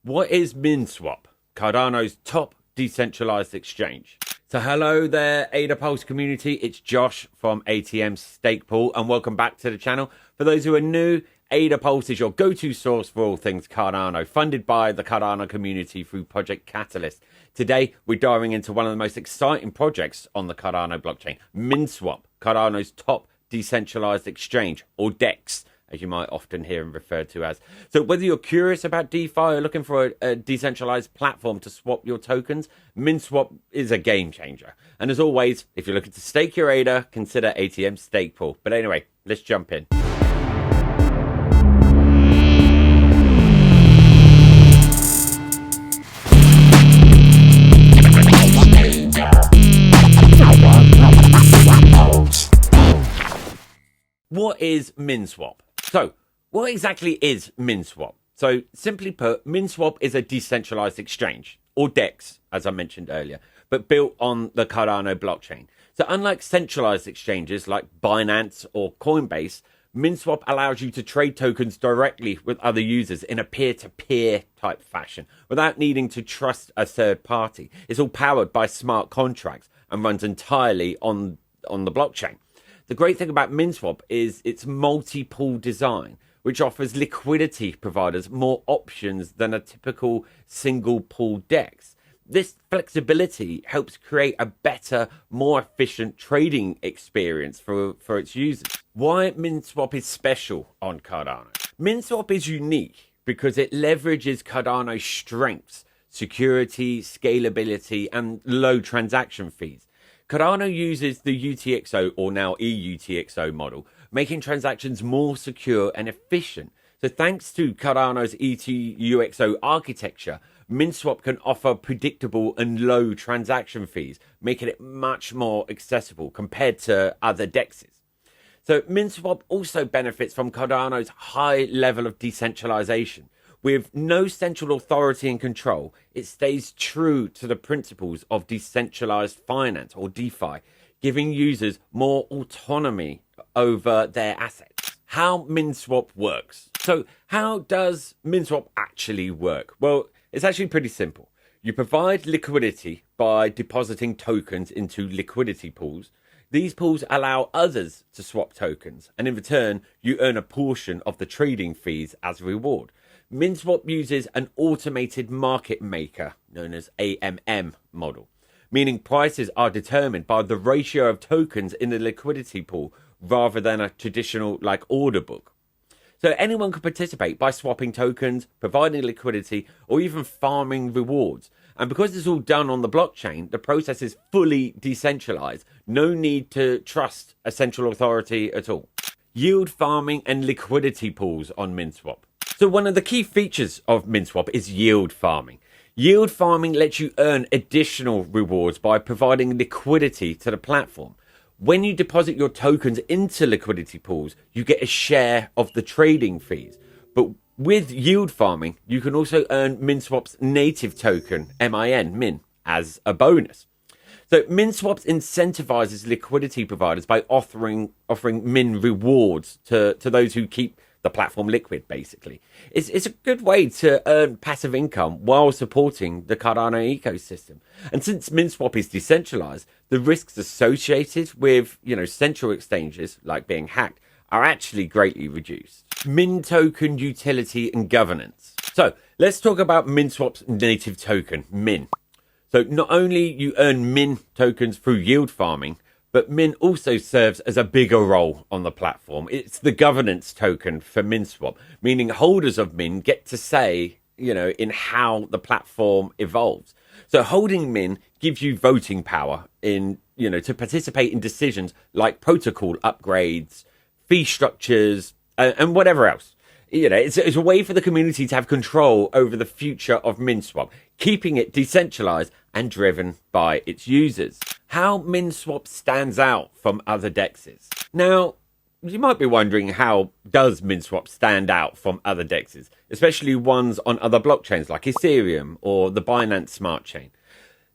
What is Minswap, Cardano's top decentralized exchange? So hello there, ADA Pulse community. It's Josh from ATM Stake Pool, and welcome back to the channel. For those who are new, ADA Pulse is your go-to source for all things Cardano, funded by the Cardano community through Project Catalyst. Today, we're diving into one of the most exciting projects on the Cardano blockchain, Minswap, Cardano's top decentralized exchange, or DEX, as you might often hear him referred to as. So whether you're curious about DeFi or looking for a decentralized platform to swap your tokens, Minswap is a game changer. And as always, if you're looking to stake your ADA, consider ATM Stake Pool. But anyway, let's jump in. What is Minswap? So, what exactly is Minswap? So, simply put, Minswap is a decentralized exchange, or DEX, as I mentioned earlier, but built on the Cardano blockchain. So, unlike centralized exchanges like Binance or Coinbase, Minswap allows you to trade tokens directly with other users in a peer-to-peer type fashion, without needing to trust a third party. It's all powered by smart contracts and runs entirely on the blockchain. The great thing about Minswap is its multi-pool design, which offers liquidity providers more options than a typical single pool DEX. This flexibility helps create a better, more efficient trading experience for its users. Why Minswap is special on Cardano? Minswap is unique because it leverages Cardano's strengths, security, scalability, and low transaction fees. Cardano uses the UTXO, or now EUTXO model, making transactions more secure and efficient. So thanks to Cardano's EUTXO architecture, Minswap can offer predictable and low transaction fees, making it much more accessible compared to other DEXs. So Minswap also benefits from Cardano's high level of decentralization. With no central authority and control, it stays true to the principles of decentralized finance, or DeFi, giving users more autonomy over their assets. How Minswap works. So how does Minswap actually work? Well, it's actually pretty simple. You provide liquidity by depositing tokens into liquidity pools. These pools allow others to swap tokens, and in return, you earn a portion of the trading fees as a reward. Minswap uses an automated market maker, known as AMM model, meaning prices are determined by the ratio of tokens in the liquidity pool rather than a traditional order book. So anyone can participate by swapping tokens, providing liquidity, or even farming rewards. And because it's all done on the blockchain, the process is fully decentralized. No need to trust a central authority at all. Yield farming and liquidity pools on Minswap. So one of the key features of Minswap is yield farming. Yield farming lets you earn additional rewards by providing liquidity to the platform. When you deposit your tokens into liquidity pools, you get a share of the trading fees. But with yield farming, you can also earn Minswap's native token, MIN, as a bonus. So Minswap incentivizes liquidity providers by offering min rewards to those who keep the platform liquid, basically. It's a good way to earn passive income while supporting the Cardano ecosystem. And since Minswap is decentralized, the risks associated with, central exchanges, like being hacked, are actually greatly reduced. Min token utility and governance. So let's talk about Minswap's native token, Min. So not only you earn Min tokens through yield farming, but Min also serves as a bigger role on the platform. It's the governance token for Minswap, meaning holders of Min get to say, in how the platform evolves. So holding Min gives you voting power to participate in decisions like protocol upgrades, fee structures, and whatever else. It's a way for the community to have control over the future of Minswap, keeping it decentralized and driven by its users. How Minswap stands out from other DEXs. Now, you might be wondering, how does Minswap stand out from other DEXs, especially ones on other blockchains like Ethereum or the Binance Smart Chain?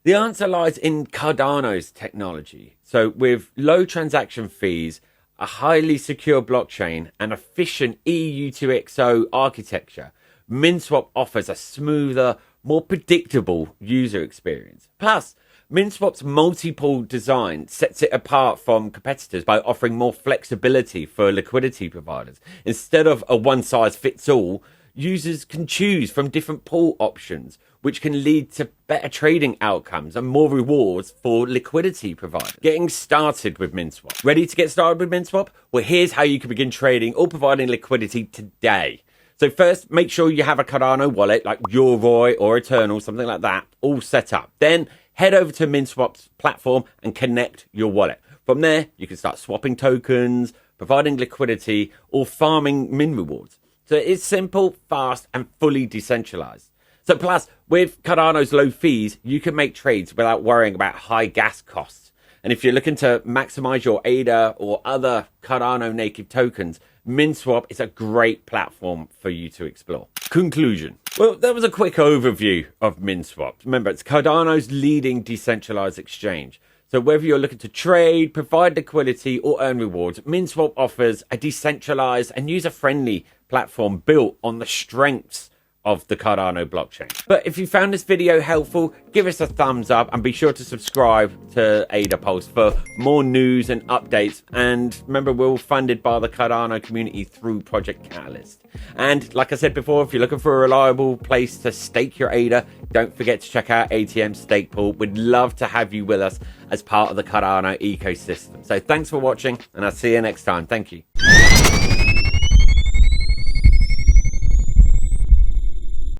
The answer lies in Cardano's technology. So with low transaction fees, a highly secure blockchain, and efficient EUTXO architecture, Minswap offers a smoother, more predictable user experience. Plus, Minswap's multi-pool design sets it apart from competitors by offering more flexibility for liquidity providers. Instead of a one-size-fits-all, users can choose from different pool options, which can lead to better trading outcomes and more rewards for liquidity providers. Getting started with Minswap. Ready to get started with Minswap? Well, here's how you can begin trading or providing liquidity today. So first, make sure you have a Cardano wallet like Yoroi or Eternal, something like that, all set up. Then head over to Minswap's platform and connect your wallet. From there, you can start swapping tokens, providing liquidity, or farming min rewards. So it's simple, fast, and fully decentralized. So plus, with Cardano's low fees, you can make trades without worrying about high gas costs. And if you're looking to maximize your ADA or other Cardano native tokens, Minswap is a great platform for you to explore. Conclusion. Well, that was a quick overview of Minswap. Remember, it's Cardano's leading decentralized exchange. So whether you're looking to trade, provide liquidity, or earn rewards, Minswap offers a decentralized and user-friendly platform built on the strengths of the Cardano blockchain. But if you found this video helpful, give us a thumbs up and be sure to subscribe to ADA Pulse for more news and updates. And remember, we're all funded by the Cardano community through Project Catalyst. And like I said before, if you're looking for a reliable place to stake your ADA, don't forget to check out ATM Stake Pool. We'd love to have you with us as part of the Cardano ecosystem. So thanks for watching, and I'll see you next time. Thank you.